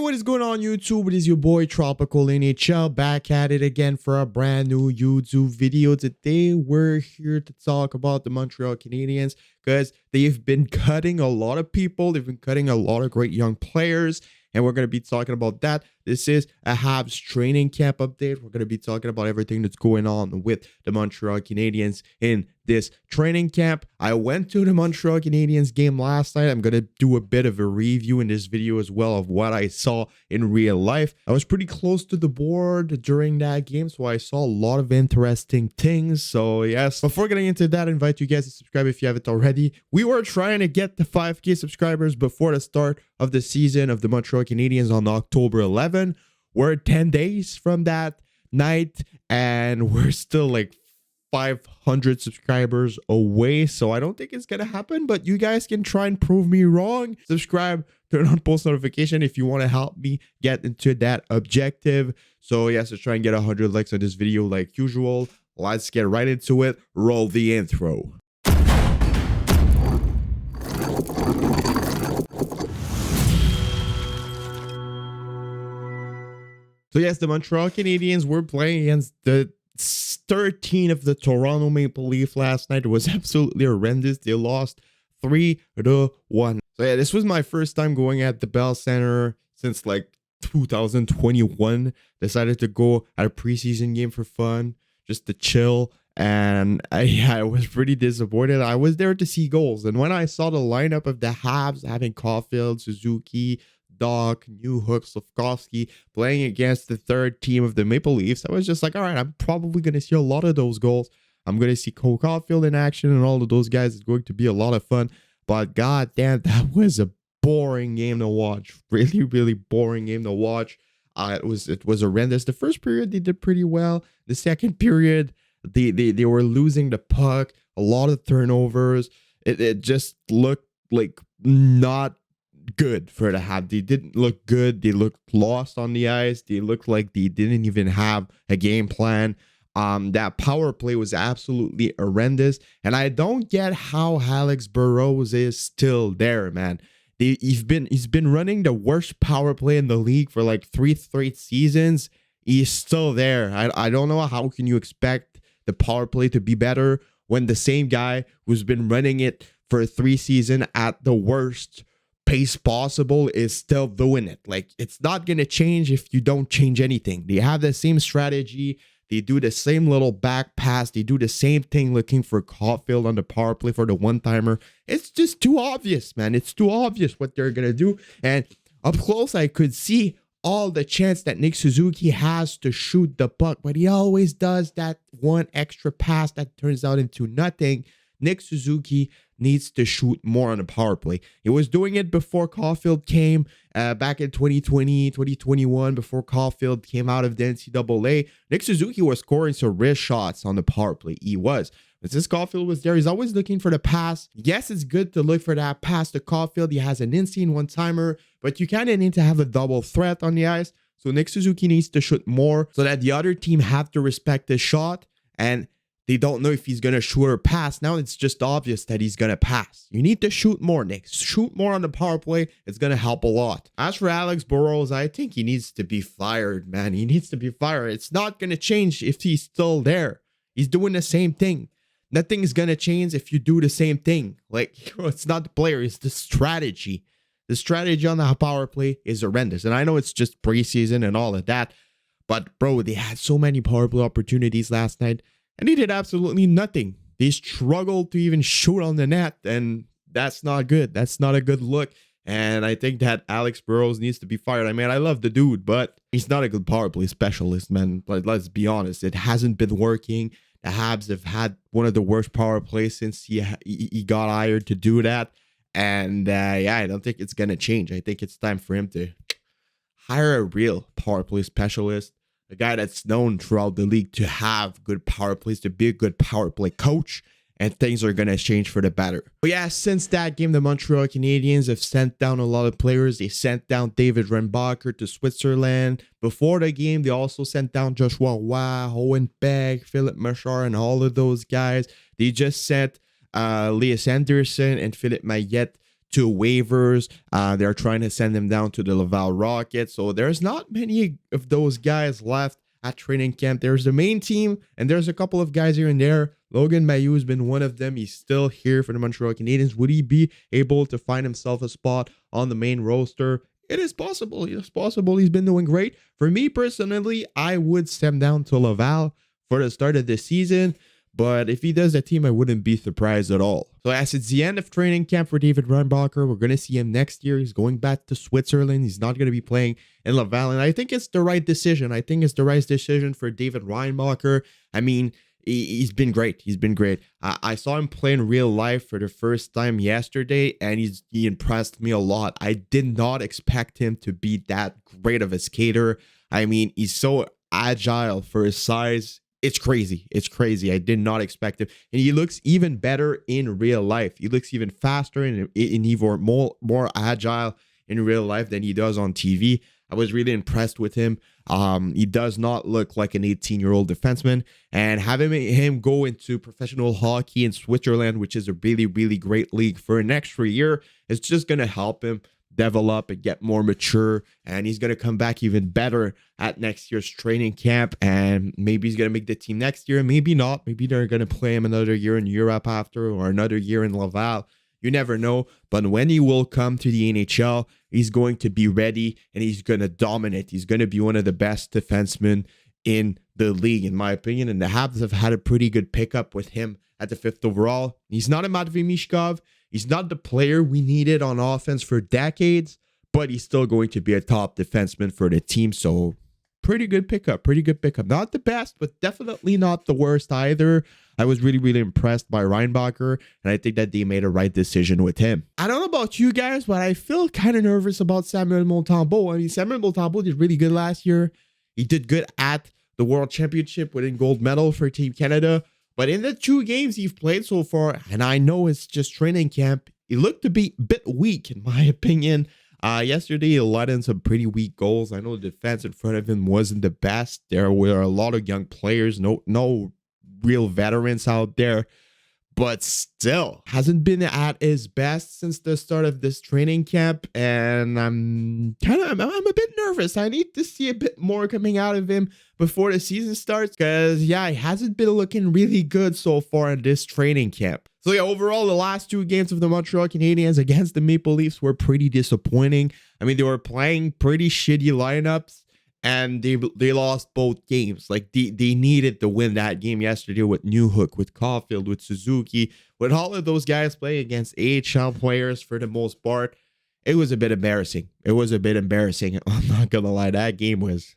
what is going on YouTube? It is your boy Tropical NHL back at it again for a brand new YouTube video. Today we're here to talk about the Montreal Canadiens because they've been cutting a lot of people. They've been cutting a lot of great young players, and we're going to be talking about that. This is a Habs training camp update. We're going to be talking about everything that's going on with the Montreal Canadiens in this training camp. I went to the Montreal Canadiens game last night. I'm going to do a bit of a review in this video as well of what I saw in real life. I was pretty close to the board during that game, so I saw a lot of interesting things. So yes, before getting into that, I invite you guys to subscribe if you haven't already. We were trying to get the 5K subscribers before the start of the season of the Montreal Canadiens on October 11. We're 10 days from that night, and we're still like 500 subscribers away, so I don't think it's gonna happen, but you guys can try and prove me wrong. Subscribe, turn on post notification if you want to help me get into that objective. So yes, let's try and get 100 likes on this video like usual. Let's get right into it. Roll the intro. So yes, the Montreal Canadiens were playing against the 13 of the Toronto Maple Leafs last night. It was absolutely horrendous. They lost 3-1. So yeah, this was my first time going at the Bell Center since like 2021. Decided to go at a preseason game for fun, just to chill. And I was pretty disappointed. I was there to see goals. And when I saw the lineup of the Habs having Caulfield, Suzuki, Doc, Newhook, Slafkovsky playing against the third team of the Maple Leafs, I was just like, all right, I'm probably going to see a lot of those goals. I'm going to see Cole Caulfield in action and all of those guys. It's going to be a lot of fun. But god damn, that was a boring game to watch. Really, really boring game to watch. It was horrendous. The first period, they did pretty well. The second period, they were losing the puck. A lot of turnovers. It just looked like not good for the Habs. They didn't look good. They looked lost on the ice. They looked like they didn't even have a game plan. That power play was absolutely horrendous, and I don't get how Alex Burrows is still there, man. He's been running the worst power play in the league for like 3 straight seasons. He's still there. I don't know how can you expect the power play to be better when the same guy who's been running it for 3 seasons at the worst pace possible is still doing it. Like, it's not gonna change if you don't change anything. They have the same strategy. They do the same little back pass. They do the same thing looking for Caulfield on the power play for the one-timer. It's just too obvious, man. It's too obvious what they're gonna do. And up close, I could see all the chance that Nick Suzuki has to shoot the puck, but he always does that one extra pass that turns out into nothing. Nick Suzuki needs to shoot more on the power play. He was doing it before Caulfield came back in 2020, 2021, before Caulfield came out of the NCAA. Nick Suzuki was scoring some wrist shots on the power play. He was. But since Caulfield was there, he's always looking for the pass. Yes, it's good to look for that pass to Caulfield. He has an insane one-timer, but you kind of need to have a double threat on the ice. So Nick Suzuki needs to shoot more so that the other team have to respect the shot, and they don't know if he's going to shoot or pass. Now it's just obvious that he's going to pass. You need to shoot more, Nick. Shoot more on the power play. It's going to help a lot. As for Alex Burrows, I think he needs to be fired, man. He needs to be fired. It's not going to change if he's still there. He's doing the same thing. Nothing is going to change if you do the same thing. Like, it's not the player, it's the strategy. The strategy on the power play is horrendous. And I know it's just preseason and all of that, but bro, they had so many power play opportunities last night, and he did absolutely nothing. They struggled to even shoot on the net, and that's not good. That's not a good look. And I think that Alex Burrows needs to be fired. I mean, I love the dude, but he's not a good power play specialist, man. But let's be honest. It hasn't been working. The Habs have had one of the worst power plays since he got hired to do that. And yeah, I don't think it's going to change. I think it's time for him to hire a real power play specialist. A guy that's known throughout the league to have good power plays, to be a good power play coach, and things are going to change for the better. But yeah, since that game, the Montreal Canadiens have sent down a lot of players. They sent down David Reinbacher to Switzerland. Before the game, they also sent down Joshua Roy, Owen Beck, Philip Machar, and all of those guys. They just sent Elias Anderson and Philip Maillet to waivers. They're trying to send him down to the Laval Rockets. So there's not many of those guys left at training camp. There's the main team, and there's a couple of guys here and there. Logan Mailloux has been one of them. He's still here for the Montreal Canadiens. Would he be able to find himself a spot on the main roster? It is possible. It is possible. He's been doing great. For me personally, I would send down to Laval for the start of the season. But if he does that team, I wouldn't be surprised at all. So as it's the end of training camp for David Reinbacher, we're going to see him next year. He's going back to Switzerland. He's not going to be playing in Laval. And I think it's the right decision. I think it's the right decision for David Reinbacher. I mean, he's been great. He's been great. I saw him play in real life for the first time yesterday, and he impressed me a lot. I did not expect him to be that great of a skater. I mean, he's so agile for his size. It's crazy. It's crazy. I did not expect him. And he looks even better in real life. He looks even faster and even more agile in real life than he does on TV. I was really impressed with him. He does not look like an 18-year-old defenseman. And having him go into professional hockey in Switzerland, which is a really, really great league for an extra year, is just going to help him develop and get more mature, and he's going to come back even better at next year's training camp, and maybe he's going to make the team next year, maybe not. Maybe they're going to play him another year in Europe after, or another year in Laval. You never know. But when he will come to the NHL, he's going to be ready, and he's going to dominate. He's going to be one of the best defensemen in the league, in my opinion, and the Habs have had a pretty good pickup with him at the 5th overall. He's not a Matvei Mishkov. He's not the player we needed on offense for decades, but he's still going to be a top defenseman for the team. So pretty good pickup, pretty good pickup. Not the best, but definitely not the worst either. I was really, really impressed by Reinbacher, and I think that they made a right decision with him. I don't know about you guys, but I feel kind of nervous about Samuel Montembeault. I mean, Samuel Montembeault did really good last year. He did good at the World Championship, winning gold medal for Team Canada. But in the 2 games he's played so far, and I know it's just training camp, he looked to be a bit weak, in my opinion. Yesterday, he let in some pretty weak goals. I know the defense in front of him wasn't the best. There were a lot of young players, no real veterans out there. But still, hasn't been at his best since the start of this training camp. And I'm a bit nervous. I need to see a bit more coming out of him before the season starts. Because, yeah, he hasn't been looking really good so far in this training camp. So, yeah, overall, the last 2 games of the Montreal Canadiens against the Maple Leafs were pretty disappointing. I mean, they were playing pretty shitty lineups. And they lost both games. Like, they needed to win that game yesterday with Newhook, with Caulfield, with Suzuki, with all of those guys playing against AHL players for the most part. It was a bit embarrassing. I'm not gonna lie. That game was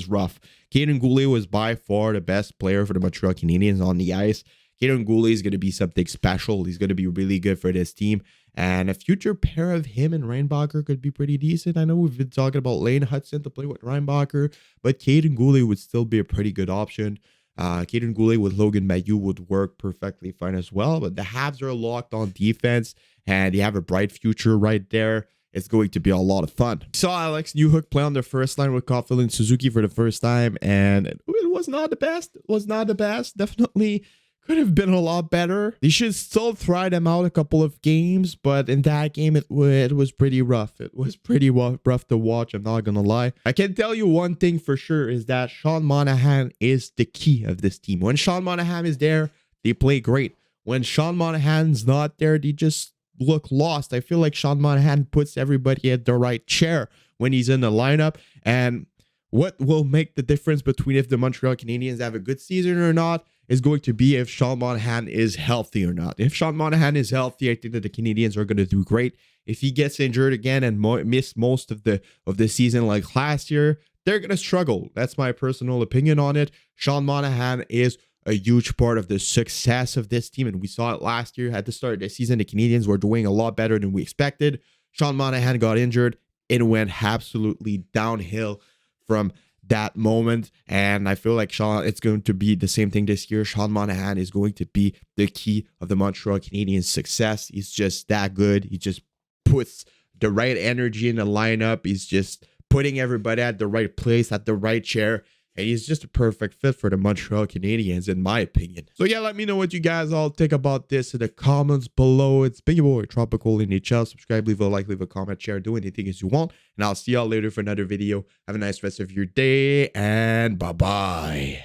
rough. Kaiden Guhle was by far the best player for the Montreal Canadiens on the ice. Kaiden Guhle is going to be something special. He's going to be really good for this team. And a future pair of him and Reinbacher could be pretty decent. I know we've been talking about Lane Hudson to play with Reinbacher, but Kaiden Guhle would still be a pretty good option. Kaiden Guhle with Logan Mailloux would work perfectly fine as well. But the Habs are locked on defense, and they have a bright future right there. It's going to be a lot of fun. Saw Alex Newhook play on the first line with Caulfield and Suzuki for the first time, and it was not the best. Definitely could have been a lot better. They should still try them out a couple of games, but in that game, it was pretty rough. It was pretty rough to watch, I'm not gonna lie. I can tell you one thing for sure is that Sean Monahan is the key of this team. When Sean Monahan is there, they play great. When Sean Monahan's not there, they just look lost. I feel like Sean Monahan puts everybody at the right chair when he's in the lineup, and what will make the difference between if the Montreal Canadiens have a good season or not is going to be if Sean Monahan is healthy or not. If Sean Monahan is healthy, I think that the Canadiens are going to do great. If he gets injured again and miss most of the season like last year, they're going to struggle. That's my personal opinion on it. Sean Monahan is a huge part of the success of this team, and we saw it last year. At the start of the season, the Canadiens were doing a lot better than we expected. Sean Monahan got injured. It went absolutely downhill from that moment, and I feel like it's going to be the same thing this year. Sean Monahan is going to be the key of the Montreal Canadiens' success. He's just that good. He just puts the right energy in the lineup. He's just putting everybody at the right place, at the right chair, And he's just a perfect fit for the Montreal Canadiens, in my opinion. So yeah, let me know what you guys all think about this in the comments below. It's been your boy, Tropical NHL. Subscribe, leave a like, leave a comment, share, do anything as you want. And I'll see y'all later for another video. Have a nice rest of your day, and bye-bye.